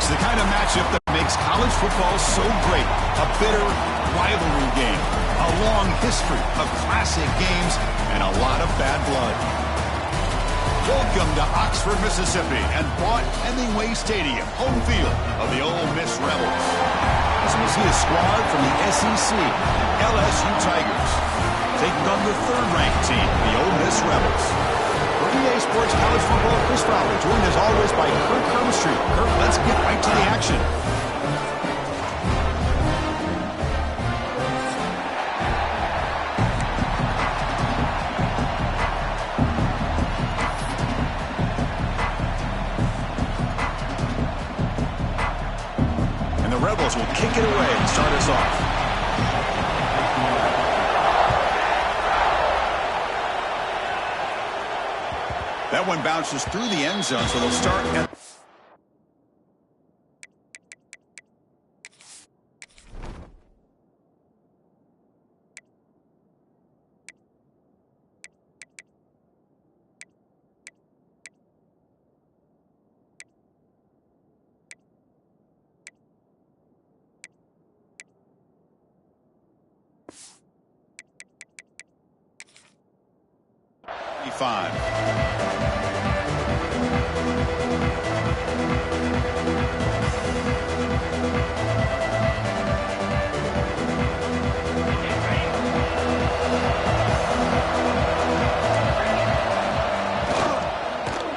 It's the kind of matchup that makes college football so great. A bitter rivalry game, a long history of classic games, and a lot of bad blood. Welcome to Oxford, Mississippi, and Vaught-Hemingway Stadium, home field of the Ole Miss Rebels. As we see a squad from the SEC, LSU Tigers, taking on the third-ranked team, the Ole Miss Rebels. For EA Sports College Football, Chris Fowler, joined as always by Kirk Hermstreet. Kirk, let's get right to the action. And the Rebels will kick it away and start us off. That one bounces through the end zone, so they'll start at... Five.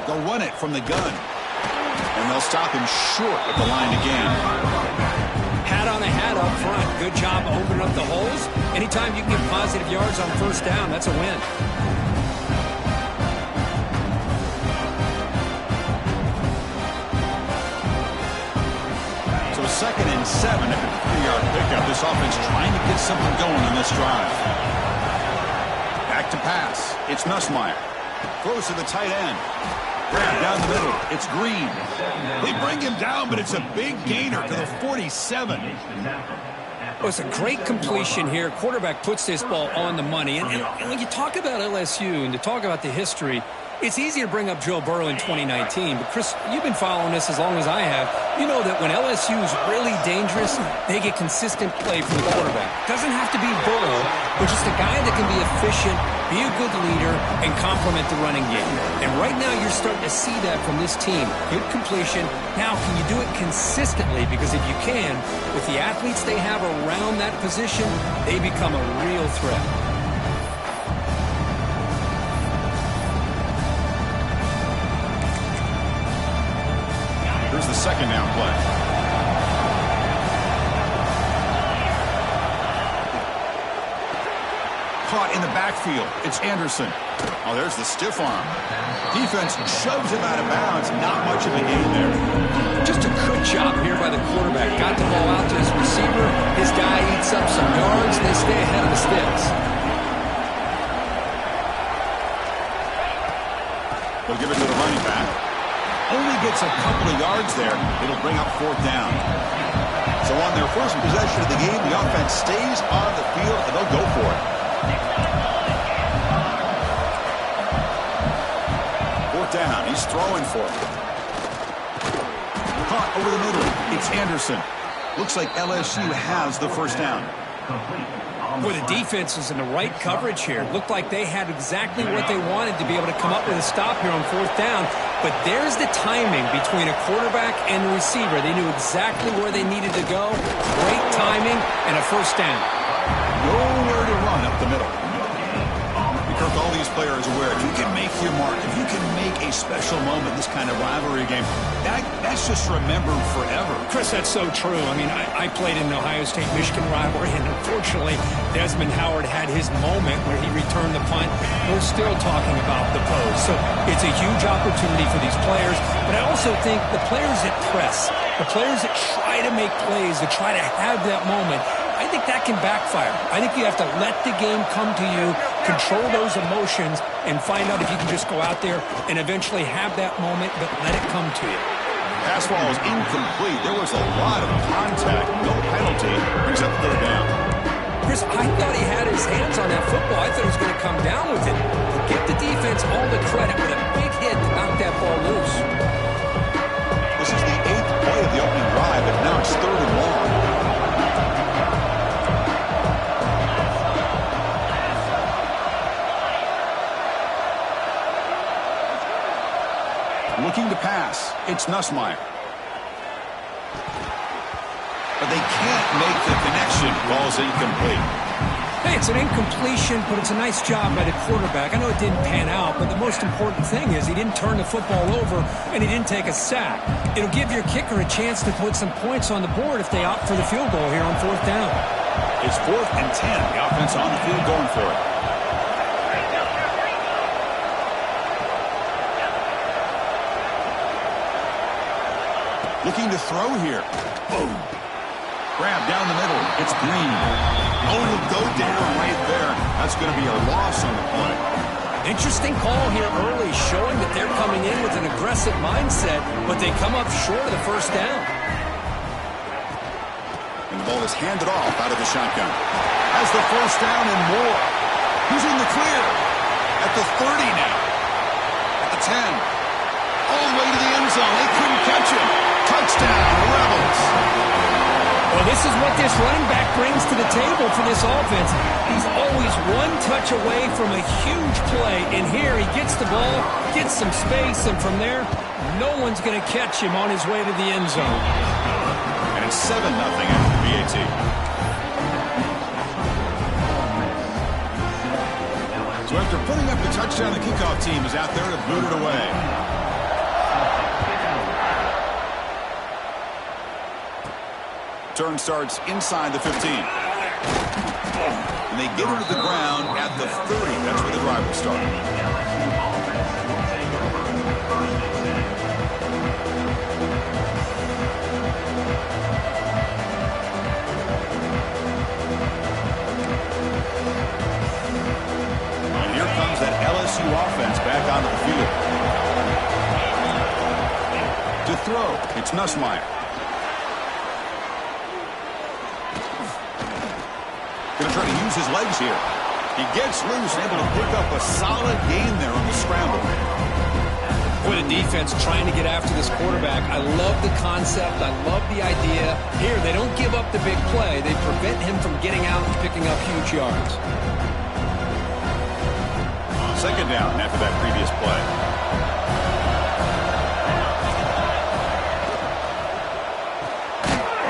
They'll run it from the gun. And they'll stop him short at the line again. Hat on a hat up front. Good job opening up the holes. Anytime you can get positive yards on first down, that's a win. So 2nd and 7 at the 3-yard pickup. This offense trying to get something going on this drive. Back to pass. It's Nussmeier. Throws to the tight end. Grab down the middle. It's Green. They bring him down, but it's a big gainer to the 47. Well, it's a great completion here. Quarterback puts this ball on the money. And when you talk about LSU and to talk about the history, it's easy to bring up Joe Burrow in 2019. But, Chris, you've been following this as long as I have. You know that when LSU is really dangerous, they get consistent play from the quarterback. Doesn't have to be Burrow, but just a guy that can be efficient, be a good leader, and complement the running game. And right now you're starting to see that from this team. Good completion. Now, can you do it consistently? Because if you can, with the athletes they have around that position, they become a real threat. Here's the second down play. Caught in the backfield. It's Anderson. Oh, there's the stiff arm. Defense shoves him out of bounds. Not much of a gain there. Just a good job here by the quarterback. Got the ball out to his receiver. His guy eats up some yards. They stay ahead of the sticks. They'll give it to the running back. Only gets a couple of yards there. It'll bring up 4th down. So on their first possession of the game, the offense stays on the field, and they'll go for it. 4th down. He's throwing for it. Caught over the middle. It's Anderson. Looks like LSU has the first down. Boy, the defense is in the right coverage here. Looked like they had exactly what they wanted to be able to come up with a stop here on 4th down. But there's the timing between a quarterback and the receiver. They knew exactly where they needed to go. Great timing and a first down. Nowhere to run up the middle. Kirk, all these players aware, if you can make your mark, if you can make a special moment, this kind of rivalry game, that's just remembered forever. Chris, that's so true. I mean, I played in the Ohio State-Michigan rivalry, and unfortunately, Desmond Howard had his moment where he returned the punt. We're still talking about the pose. So it's a huge opportunity for these players, but I also think the players that press, the players that try to make plays, that try to have that moment, I think that can backfire. I think you have to let the game come to you, control those emotions, and find out if you can just go out there and eventually have that moment, but let it come to you. Pass ball was incomplete. There was a lot of contact. No penalty. Brings up 3rd down. Chris, I thought he had his hands on that football. I thought he was going to come down with it. But give the defense all the credit with a big hit to knock that ball loose. This is the 8th play of the opening It's 3rd and long. Looking to pass. It's Nussmeier. But they can't make the connection. Ball's incomplete. Hey, it's an incompletion, but it's a nice job by the quarterback. I know it didn't pan out, but the most important thing is he didn't turn the football over and he didn't take a sack. It'll give your kicker a chance to put some points on the board if they opt for the field goal here on 4th down. It's 4th and 10. The offense on the field going for it. Looking to throw here. Boom. Grab down the middle. It's Green. Oh, he'll go down right there. That's going to be a loss on the play. Interesting call here early, showing that they're coming in with an aggressive mindset, but they come up short of the 1st down. And the ball is handed off out of the shotgun. Has the 1st down and more. He's in the clear. At the 30 now. At the 10. All the way to the end zone. They couldn't catch him. Touchdown, Rebels. Well, this is what this running back brings to the table for this offense. He's always one touch away from a huge play. And here he gets the ball, gets some space, and from there, no one's going to catch him on his way to the end zone. And it's 7-0 after the BAT. So after putting up the touchdown, the kickoff team is out there to boot it away. Turn starts inside the 15. And they get her to the ground at the 30. That's where the drive will start. And here comes that LSU offense back onto the field. To throw, it's Nussmeier. Going to try to use his legs here. He gets loose, able to pick up a solid gain there on the scramble. What a defense trying to get after this quarterback. I love the concept. I love the idea. Here, they don't give up the big play. They prevent him from getting out and picking up huge yards. 2nd down after that previous play.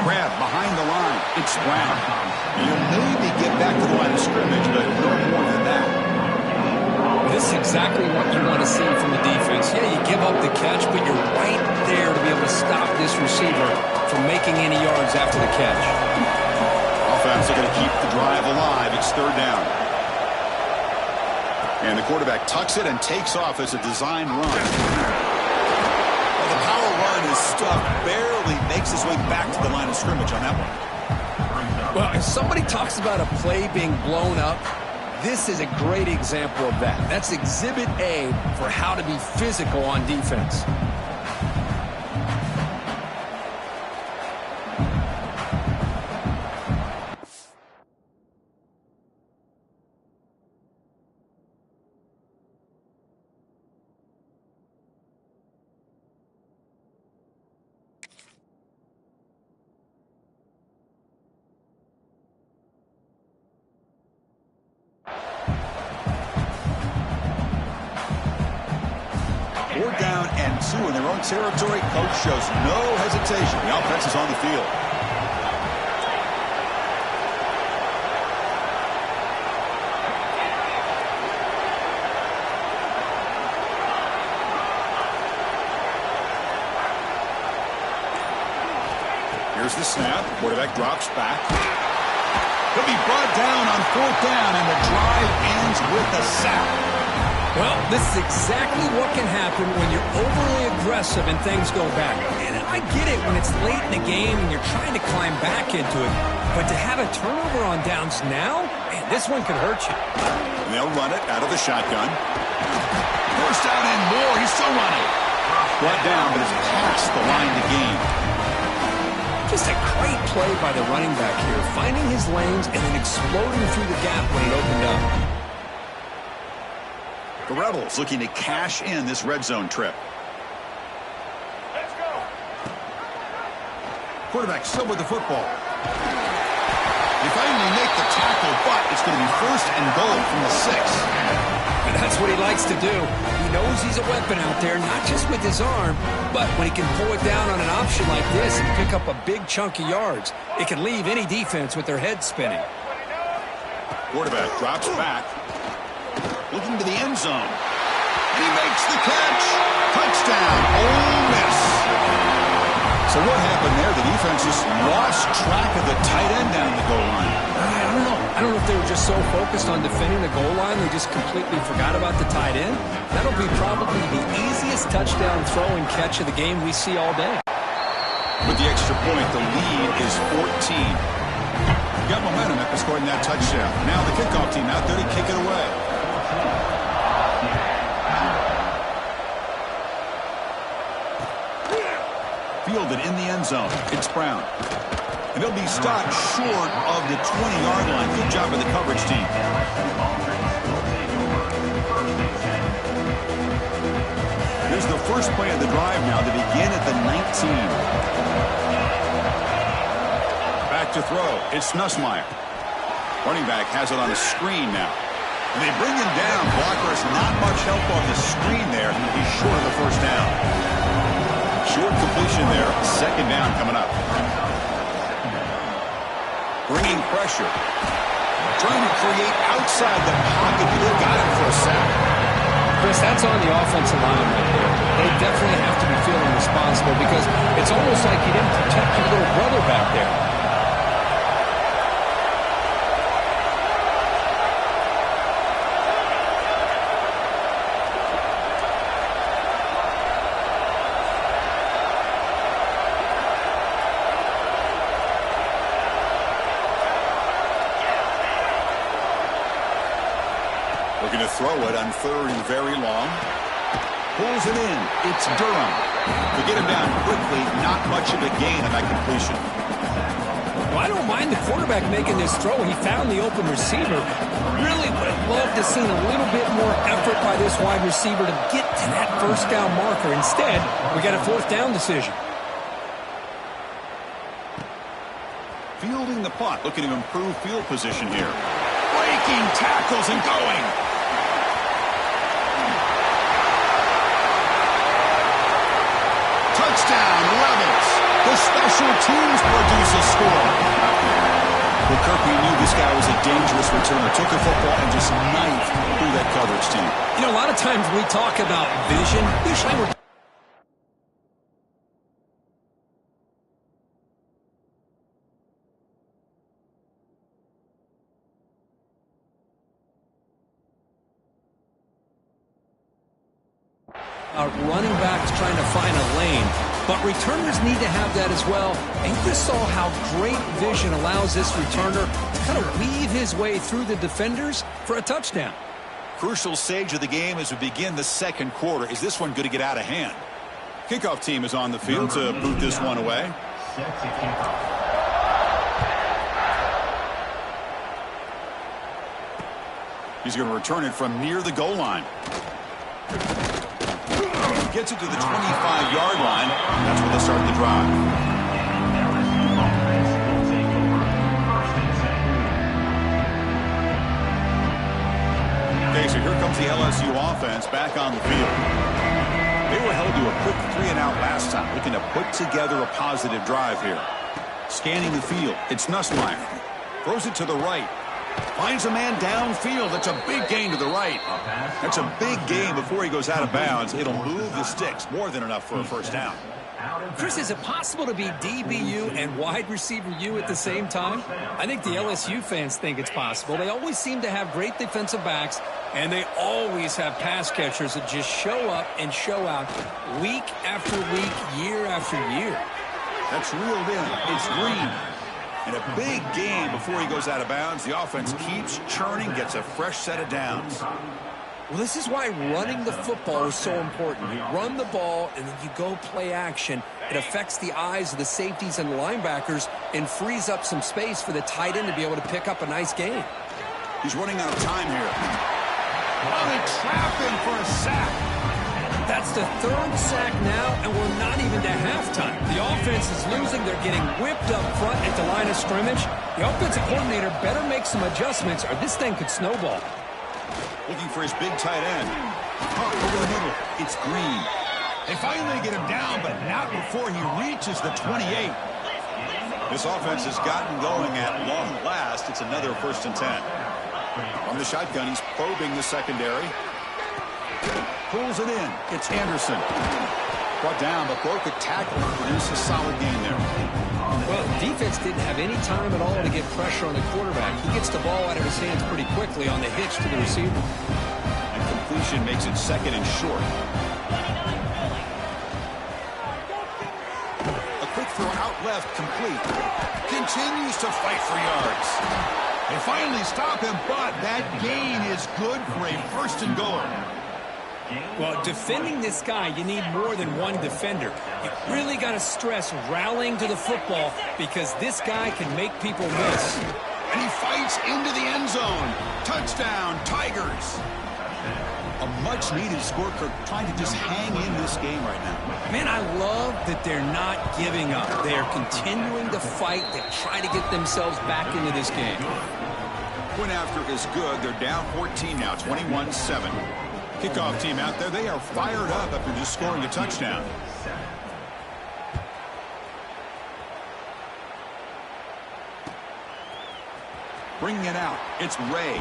Grab behind the line. It's Brown. You'll maybe get back to the line of scrimmage, but no more than that. This is exactly what you want to see from the defense. Yeah, you give up the catch, but you're right there to be able to stop this receiver from making any yards after the catch. Offense are going to keep the drive alive. It's 3rd down. And the quarterback tucks it and takes off as a design run. Well, the power run is stuck. Barely makes his way back to the line of scrimmage on that one. Well, if somebody talks about a play being blown up, this is a great example of that. That's Exhibit A for how to be physical on defense. Down and 2 in their own territory. Coach shows no hesitation. The offense is on the field. Here's the snap. Quarterback drops back. He'll be brought down on 4th down, and the drive ends with a sack. Well, this is exactly what can happen when you're overly aggressive and things go back. And I get it when it's late in the game and you're trying to climb back into it. But to have a turnover on downs now, man, this one could hurt you. And they'll run it out of the shotgun. 1st down and more. He's still running. Brought down, but it's past the line to gain. Just a great play by the running back here, finding his lanes and then exploding through the gap when it opened up. The Rebels looking to cash in this red zone trip. Let's go. Quarterback still with the football. They finally make the tackle, but it's going to be first and goal from the 6. And that's what he likes to do. He knows he's a weapon out there, not just with his arm, but when he can pull it down on an option like this and pick up a big chunk of yards, it can leave any defense with their head spinning. Quarterback drops back, looking to the end zone. And he makes the catch. Touchdown, Ole Miss. So what happened there? The defense just lost track of the tight end down the goal line. I don't know. I don't know if they were just so focused on defending the goal line they just completely forgot about the tight end. That'll be probably the easiest touchdown throw and catch of the game we see all day. With the extra point, the lead is 14. Got momentum after scoring that touchdown. Now the kickoff team out there to kick it away. Fielded in the end zone. It's Brown. And he'll be stopped short of the 20-yard line. Good job by the coverage team. Here's the first play of the drive now to begin at the 19. Back to throw. It's Nussmeier. Running back has it on a screen now. And they bring him down. Blockers not much help on the screen there. He's short of the first down. Short completion there. Second down coming up. Bringing pressure. Trying to create outside the pocket. They got him for a sack. Chris, that's on the offensive line right there. They definitely have to be feeling responsible because it's almost like you didn't protect your little brother back there. Looking to throw it on third and very long. Pulls it in. It's Durham. To get him down quickly, not much of a gain on that completion. Well, I don't mind the quarterback making this throw. He found the open receiver. Really would have loved to see a little bit more effort by this wide receiver to get to that first down marker. Instead, we got a fourth down decision. Fielding the punt, looking to improve field position here. Breaking tackles and going. Touchdown, Rebels. The special teams produce a score. Well, Kirby knew this guy was a dangerous returner. Took the football and just knifed through that coverage team. You know, a lot of times we talk about vision. Usually we're running backs trying to find a lane, but returners need to have that as well. And you just saw how great vision allows this returner to kind of weave his way through the defenders for a touchdown. Crucial stage of the game as we begin the second quarter. Is this one going to get out of hand? Kickoff team is on the field to boot this one away. He's going to return it from near the goal line. Gets it to the 25-yard line. That's where they'll start the drive. Okay, so here comes the LSU offense back on the field. They were held to a quick 3-and-out last time, looking to put together a positive drive here. Scanning the field, it's Nussmeier. Throws it to the right. Finds a man downfield. That's a big gain to the right. That's a big gain before he goes out of bounds. It'll move the sticks. More than enough for a first down. Chris, is it possible to be DBU and wide receiver U at the same time? I think the LSU fans think it's possible. They always seem to have great defensive backs, and they always have pass catchers that just show up and show out week after week, year after year. That's reeled in. It's Green. And a big game before he goes out of bounds. The offense keeps churning, gets a fresh set of downs. Well, this is why running the football is so important. You run the ball, and then you go play action. It affects the eyes of the safeties and linebackers and frees up some space for the tight end to be able to pick up a nice gain. He's running out of time here. Oh, they trap him for a sack. That's the third sack now, and we're not even to halftime. The offense is losing. They're getting whipped up front at the line of scrimmage. The offensive coordinator better make some adjustments, or this thing could snowball. Looking for his big tight end. Up over the middle. It's Green. They finally get him down, but not before he reaches the 28. This offense has gotten going at long last. It's another 1st and 10. From the shotgun, he's probing the secondary. Pulls it in. It's Anderson. Brought down, but broke a tackle and produced a solid gain there. Well, defense didn't have any time at all to get pressure on the quarterback. He gets the ball out of his hands pretty quickly on the hitch to the receiver. And completion makes it 2nd and short. A quick throw out left, complete. Continues to fight for yards. They finally stop him, but that gain is good for a 1st and goal. Well, defending this guy, you need more than one defender. You really got to stress rallying to the football because this guy can make people miss. And he fights into the end zone. Touchdown, Tigers. A much-needed score. Kirk trying to just hang in this game right now. Man, I love that they're not giving up. They are continuing to fight to try to get themselves back into this game. Point after is good. They're down 14 now, 21-7. Kickoff team out there. They are fired up after just scoring a touchdown. Bringing it out. It's Ray.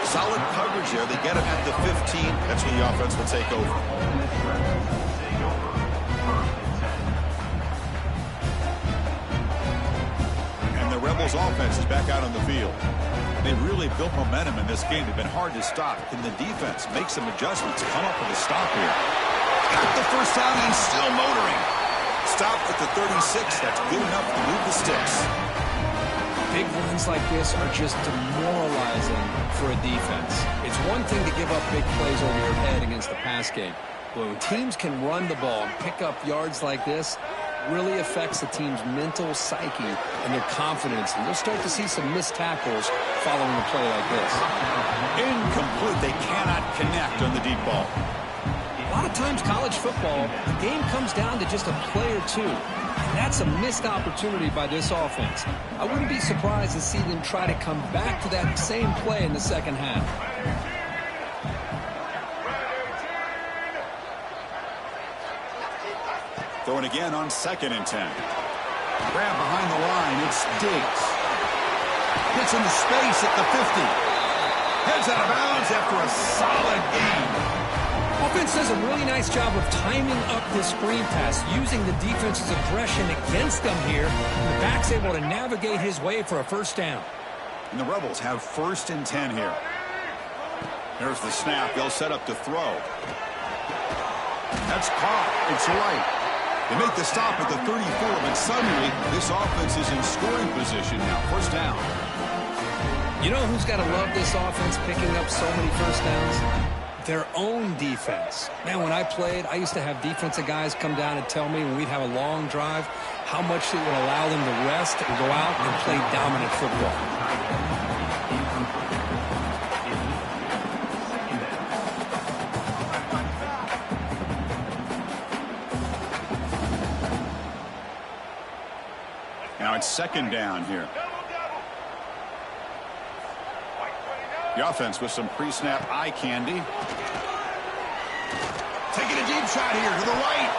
Solid coverage there. They get him at the 15. That's when the offense will take over. And the Rebels offense is back out on the field. They've really built momentum in this game. They've been hard to stop. Can the defense make some adjustments? Come up with a stop here. Got the 1st down and still motoring. Stop at the 36. That's good enough to move the sticks. Big runs like this are just demoralizing for a defense. It's one thing to give up big plays over your head against the pass game. But when teams can run the ball and pick up yards like this, really affects the team's mental psyche and their confidence. And you'll start to see some missed tackles following a play like this. Incomplete. They cannot connect on the deep ball. A lot of times college football, the game comes down to just a play or two. And that's a missed opportunity by this offense. I wouldn't be surprised to see them try to come back to that same play in the 2nd half. Throwing again on 2nd and 10. Grab behind the line. It's Diggs. Gets into space at the 50. Heads out of bounds after a solid gain. Offense does a really nice job of timing up this screen pass, using the defense's aggression against them here. And the back's able to navigate his way for a 1st down. And the Rebels have 1st and 10 here. There's the snap. They'll set up to throw. That's caught. It's right. They make the stop at the 34, but suddenly this offense is in scoring position now. 1st down. You know who's got to love this offense picking up so many 1st downs? Their own defense. Man, when I played, I used to have defensive guys come down and tell me when we'd have a long drive how much it would allow them to rest and go out and play dominant football. Now it's 2nd down here. The offense with some pre-snap eye candy. Taking a deep shot here to the right.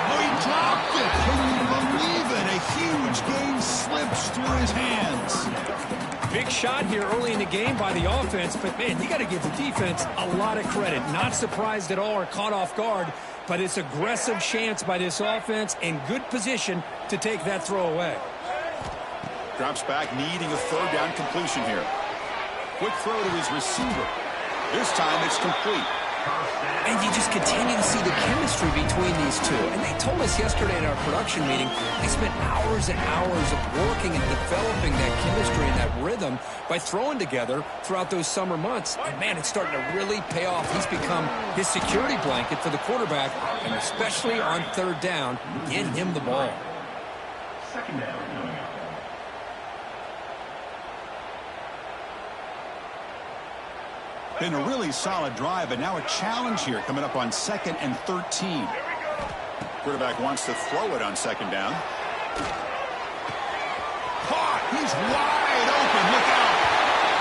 Oh, he dropped it. Can you believe it? A huge gain slips through his hands. Big shot here early in the game by the offense, but, man, you got to give the defense a lot of credit. Not surprised at all or caught off guard, but it's aggressive chance by this offense and good position to take that throw away. Drops back, needing a 3rd down completion here. Quick throw to his receiver. This time it's complete. And you just continue to see the chemistry between these two. And they told us yesterday in our production meeting, they spent hours and hours of working and developing that chemistry and that rhythm by throwing together throughout those summer months. And, man, it's starting to really pay off. He's become his security blanket for the quarterback, and especially on 3rd down, get him the ball. 2nd down. Been a really solid drive, but now a challenge here coming up on 2nd and 13. Quarterback wants to throw it on 2nd down. Caught! He's wide open. Look out!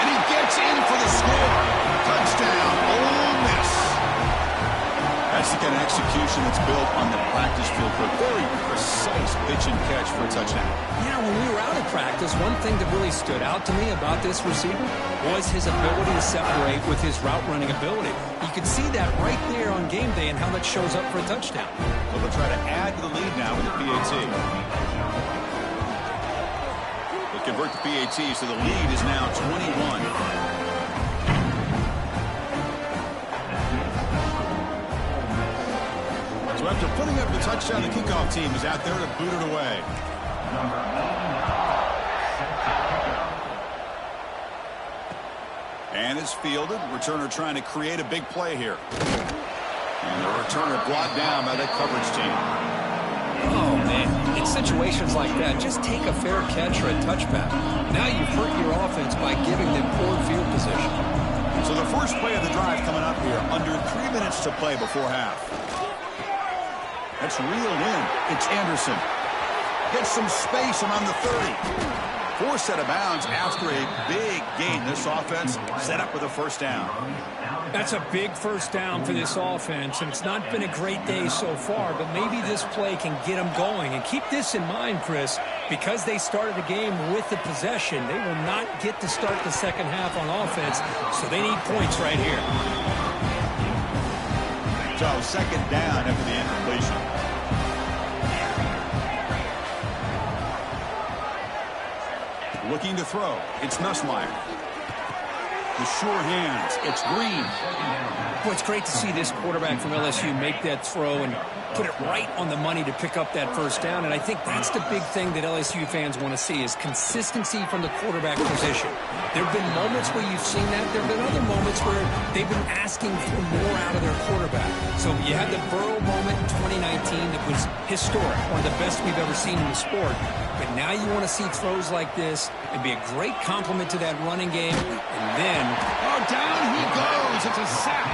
And he gets in for the score. Touchdown, Ole Miss. That's the kind of execution that's built on the practice field for a very precise pitch and catch for a touchdown. Yeah, when we were out of practice, one thing that really stood out to me about this receiver was his ability to separate with his route running ability. You could see that right there on game day and how that shows up for a touchdown. Well, they'll try to add to the lead now with the PAT. They convert the PAT, so the lead is now 21. So after putting up the touchdown, the kickoff team is out there to boot it away. And it's fielded. Returner trying to create a big play here. And the returner brought down by the coverage team. Oh, man. In situations like that, just take a fair catch or a touchback. Now you've hurt your offense by giving them poor field position. So the first play of the drive coming up here. Under 3 minutes to play before half. That's reeled in. It's Anderson. Gets some space around the 30. Forced out of bounds after a big gain. This offense set up with a first down. That's a big first down for this offense, and it's not been a great day so far, but maybe this play can get them going. And keep this in mind, Chris, because they started the game with the possession, they will not get to start the second half on offense, so they need points right here. So, 2nd down after the incompletion. Looking to throw. It's Nussmeier. The sure hands. It's Green. Well, it's great to see this quarterback from LSU make that throw and put it right on the money to pick up that first down. And I think that's the big thing that LSU fans want to see is consistency from the quarterback position. There have been moments where you've seen that. There have been other moments where they've been asking for more out of their quarterback. So you had the Burrow moment in 2019 that was historic, one of the best we've ever seen in the sport. But now you want to see throws like this and be a great complement to that running game. And then, oh, down he goes. It's a sack.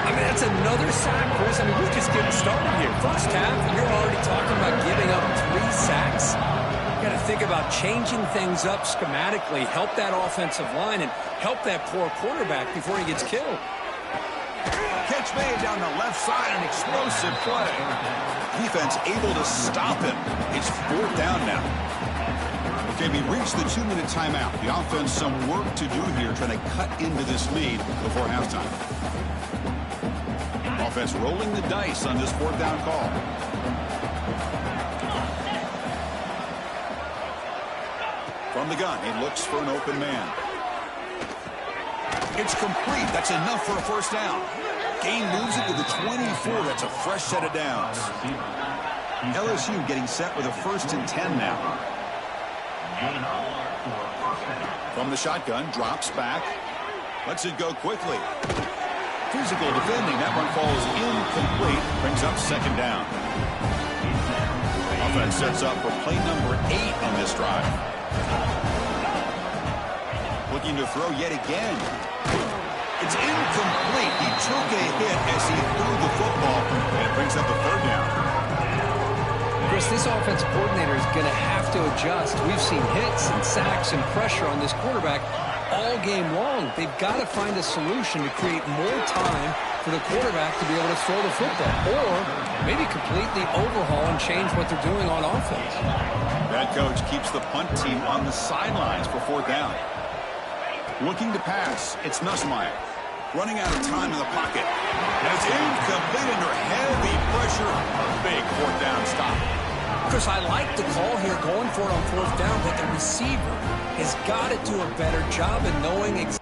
I mean, that's another sack, Chris. I mean, we're just getting started here. First half, and you're already talking about giving up 3 sacks. You got to think about changing things up schematically, help that offensive line, and help that poor quarterback before he gets killed. Catch made down the left side, an explosive play. Defense able to stop him. It's 4th down now. Okay, we reached the 2-minute timeout. The offense some work to do here, trying to cut into this lead before halftime. Offense rolling the dice on this 4th down call. From the gun, he looks for an open man. It's complete. That's enough for a first down. Gain moves it to the 24. That's a fresh set of downs. LSU getting set with a 1st and 10 now. From the shotgun, drops back. Lets it go quickly. Physical defending. That one falls incomplete. Brings up 2nd down. Offense sets up for play number 8 on this drive. Looking to throw yet again. It's incomplete. He took a hit as he threw the football, and it brings up a 3rd down. Chris, this offensive coordinator is going to have to adjust. We've seen hits and sacks and pressure on this quarterback all game long. They've got to find a solution to create more time for the quarterback to be able to throw the football, or maybe completely overhaul and change what they're doing on offense. That coach keeps the punt team on the sidelines for 4th down. Looking to pass. It's Nussmeier. Running out of time in the pocket. And it's incomplete under heavy pressure. A big 4th down stop. Chris, I like the call here going for it on 4th down, but the receiver has got to do a better job in knowing exactly